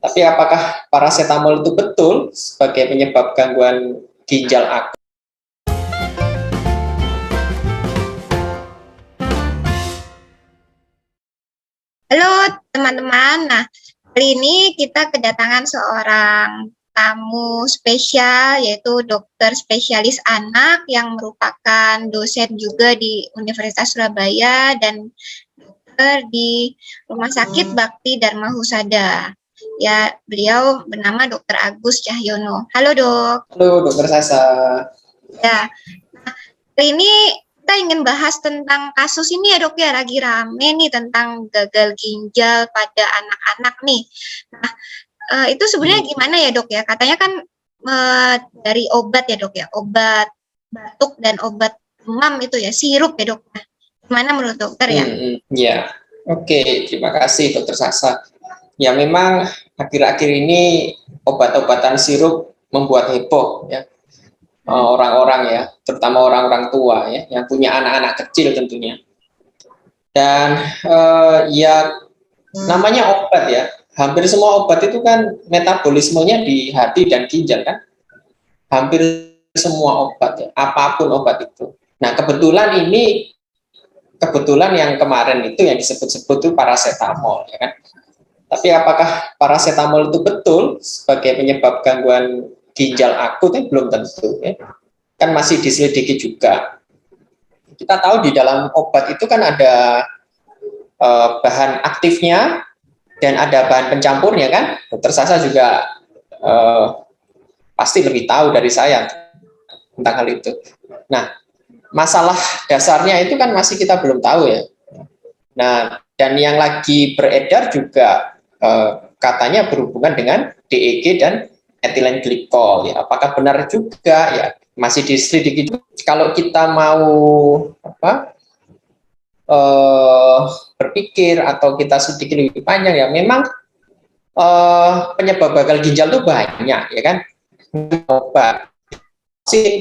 Tapi apakah parasetamol itu betul sebagai penyebab gangguan ginjal akut? Halo teman-teman, nah kali ini kita kedatangan seorang tamu spesial yaitu dokter spesialis anak yang merupakan dosen juga di Universitas Surabaya dan dokter di Rumah Sakit Bakti Dharma Husada. Ya, beliau bernama Dr. Agus Cahyono. Halo dok. Halo dokter Sasa. Ya, kali ini kita ingin bahas tentang kasus ini ya dok ya, lagi rame nih tentang gagal ginjal pada anak-anak nih. Nah, itu sebenarnya gimana ya dok ya? Katanya kan dari obat ya dok ya, obat batuk dan obat demam itu ya, sirup ya dok. Nah, gimana menurut dokter ya? Ya, oke, terima kasih dokter Sasa. Ya memang akhir-akhir ini obat-obatan sirup membuat heboh ya orang-orang ya, terutama orang-orang tua ya yang punya anak-anak kecil tentunya. Dan ya namanya obat ya, hampir semua obat itu kan metabolismenya di hati dan ginjal kan, hampir semua obat ya, apapun obat itu. Nah kebetulan yang kemarin itu yang disebut-sebut itu parasetamol ya kan. Tapi apakah parasetamol itu betul sebagai penyebab gangguan ginjal akut? Belum tentu ya. Kan masih diselidiki juga. Kita tahu di dalam obat itu kan ada bahan aktifnya dan ada bahan pencampurnya kan. Dokter Sasa juga pasti lebih tahu dari saya tentang hal itu. Nah, masalah dasarnya itu kan masih kita belum tahu ya. Nah, dan yang lagi beredar juga katanya berhubungan dengan DEG dan ethylene glycol ya. Apakah benar juga ya? Masih diselidiki juga. Kalau kita mau berpikir atau kita sedikit lebih panjang ya, memang penyebab gagal ginjal itu banyak ya kan. Obat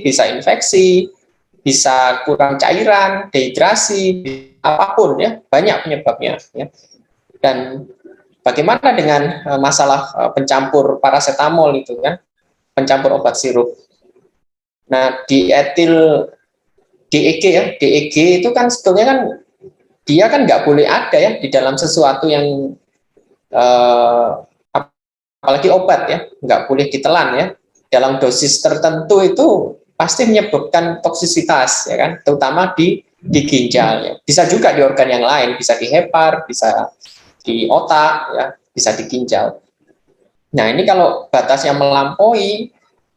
bisa infeksi, bisa kurang cairan, dehidrasi, apapun ya, banyak penyebabnya ya. Dan bagaimana dengan masalah pencampur parasetamol itu kan, pencampur obat sirup. Nah, di etil DEG ya, DEG itu kan sebetulnya kan dia kan nggak boleh ada ya di dalam sesuatu yang apalagi obat ya, nggak boleh ditelan ya. Dalam dosis tertentu itu pasti menyebabkan toksisitas ya kan, terutama di ginjal ya. Bisa juga di organ yang lain, bisa di hepar, bisa di otak ya, bisa di ginjal. Nah, ini kalau batasnya melampaui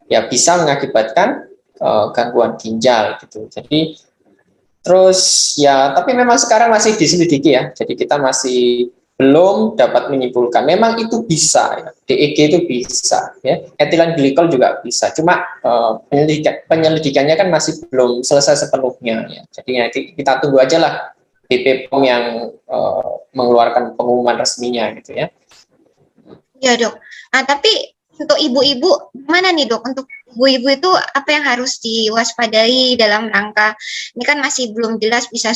ya bisa mengakibatkan gangguan ginjal gitu. Jadi terus ya, tapi memang sekarang masih diselidiki ya. Jadi kita masih belum dapat menyimpulkan. Memang itu bisa, ya. DEG itu bisa, ya. Ethylene glycol juga bisa. Cuma penyelidikannya kan masih belum selesai sepenuhnya. Ya. Jadi nanti kita tunggu aja lah BPOM yang mengeluarkan pengumuman resminya gitu ya. Ya dok. Nah tapi untuk ibu-ibu gimana nih dok? Untuk ibu-ibu itu apa yang harus diwaspadai dalam rangka ini kan masih belum jelas, bisa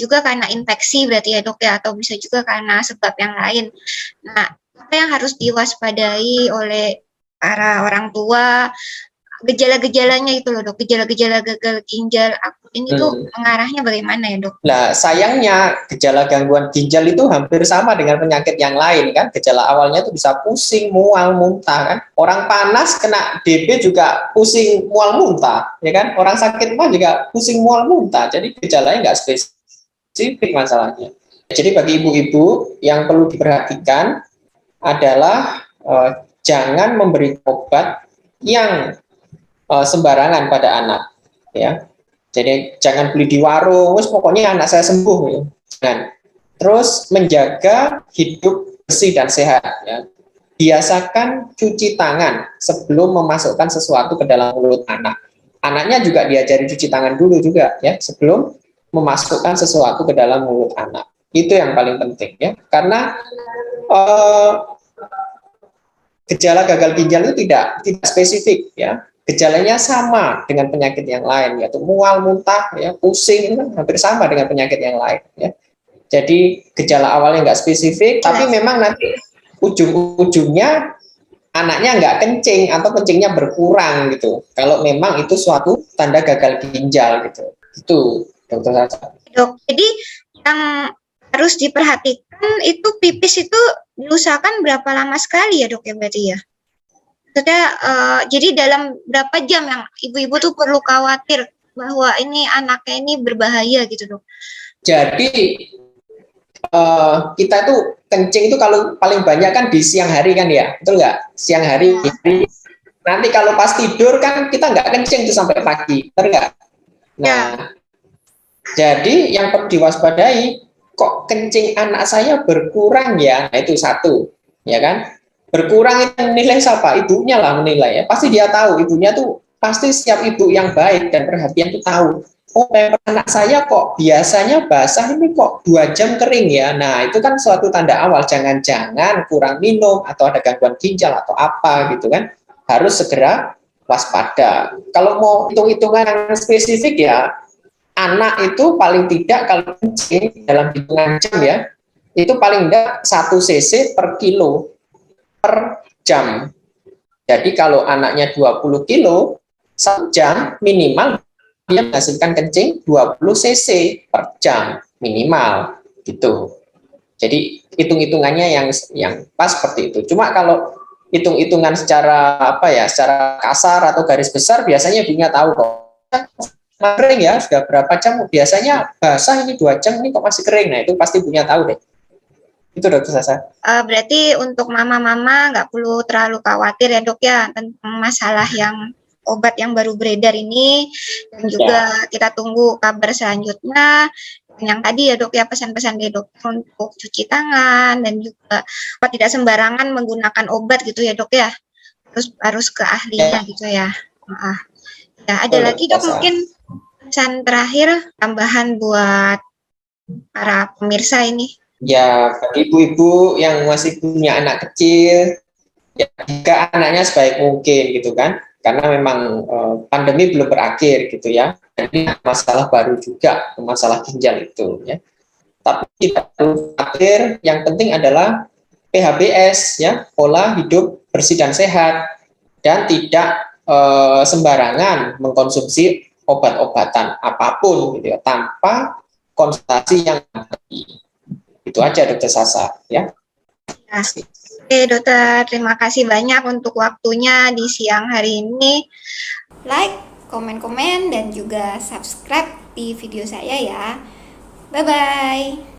juga karena infeksi berarti ya dok ya, atau bisa juga karena sebab yang lain. Nah apa yang harus diwaspadai oleh para orang tua, gejala-gejalanya itu loh dok, gejala-gejala gagal ginjal akut ini tuh mengarahnya bagaimana ya dok? Nah sayangnya gejala gangguan ginjal itu hampir sama dengan penyakit yang lain kan. Gejala awalnya itu bisa pusing, mual, muntah kan. Orang panas kena DB juga pusing, mual, muntah ya kan. Orang sakit mah juga pusing, mual, muntah. Jadi gejalanya nggak spesifik masalahnya. Jadi bagi ibu-ibu yang perlu diperhatikan adalah jangan memberi obat yang sembarangan pada anak ya. Jadi jangan beli di warung, pokoknya anak saya sembuh ya. Jangan. Terus menjaga hidup bersih dan sehat ya. Biasakan cuci tangan sebelum memasukkan sesuatu ke dalam mulut anak. Anaknya juga diajari cuci tangan dulu juga ya sebelum memasukkan sesuatu ke dalam mulut anak. Itu yang paling penting ya. Karena gejala gagal ginjal itu tidak spesifik ya. Gejalanya sama dengan penyakit yang lain, yaitu mual, muntah, ya, pusing, itu kan hampir sama dengan penyakit yang lain. Ya. Jadi gejala awalnya nggak spesifik, tapi memang nanti ujung-ujungnya anaknya nggak kencing atau kencingnya berkurang gitu. Kalau memang itu suatu tanda gagal ginjal gitu. Itu dokter Sasa. Dok, jadi yang harus diperhatikan itu pipis itu diusahakan berapa lama sekali ya dok ya berarti ya? Maksudnya jadi dalam berapa jam yang ibu-ibu tuh perlu khawatir bahwa ini anaknya ini berbahaya gitu dok? Jadi kita tuh kencing itu kalau paling banyak kan di siang hari kan ya, betul nggak? Siang hari. Nanti kalau pas tidur kan kita nggak kencing tuh sampai pagi, betul nggak? Nah, jadi yang perlu diwaspadai, kok kencing anak saya berkurang ya? Nah, itu satu, ya kan? Berkurang itu nilai siapa? Ibunya lah menilai ya. Pasti dia tahu, ibunya tuh pasti setiap ibu yang baik dan perhatian tuh tahu. Oh, anak saya kok biasanya basah ini kok 2 jam kering ya. Nah, itu kan suatu tanda awal. Jangan-jangan kurang minum atau ada gangguan ginjal atau apa gitu kan. Harus segera waspada. Kalau mau hitung-hitungan yang spesifik ya, anak itu paling tidak kalau kencing dalam hitungan jam ya, itu paling tidak 1 cc per kilo per jam. Jadi kalau anaknya 20 kilo, 1 jam minimal dia menghasilkan kencing 20 cc per jam minimal gitu. Jadi hitung-hitungannya yang pas seperti itu. Cuma kalau hitung-hitungan secara apa ya, secara kasar atau garis besar biasanya ibunya tahu kok. Kering ya, sudah berapa jam biasanya basah ini 2 jam ini kok masih kering. Nah, itu pasti ibunya tahu deh. Itu dokter Sasa. Berarti untuk mama-mama nggak perlu terlalu khawatir ya dok ya tentang masalah yang obat yang baru beredar ini, dan juga kita tunggu kabar selanjutnya yang tadi ya dok ya, pesan-pesan dari dokter untuk cuci tangan dan juga tidak sembarangan menggunakan obat gitu ya dok ya, terus harus ke ahlinya gitu ya. Ya ada lagi dok mungkin pesan terakhir tambahan buat para pemirsa ini? Ya, bagi ibu-ibu yang masih punya anak kecil, ya jika anaknya sebaik mungkin gitu kan, karena memang pandemi belum berakhir gitu ya. Ini masalah baru juga, masalah ginjal itu ya. Tapi tidak perlu khawatir, yang penting adalah PHBS ya, pola hidup bersih dan sehat, dan tidak sembarangan mengkonsumsi obat-obatan apapun gitu ya, tanpa konsultasi yang tadi. Itu aja dokter Sasa ya. Oke dokter, terima kasih banyak untuk waktunya di siang hari ini. Like, komen-komen, dan juga subscribe di video saya ya. Bye-bye.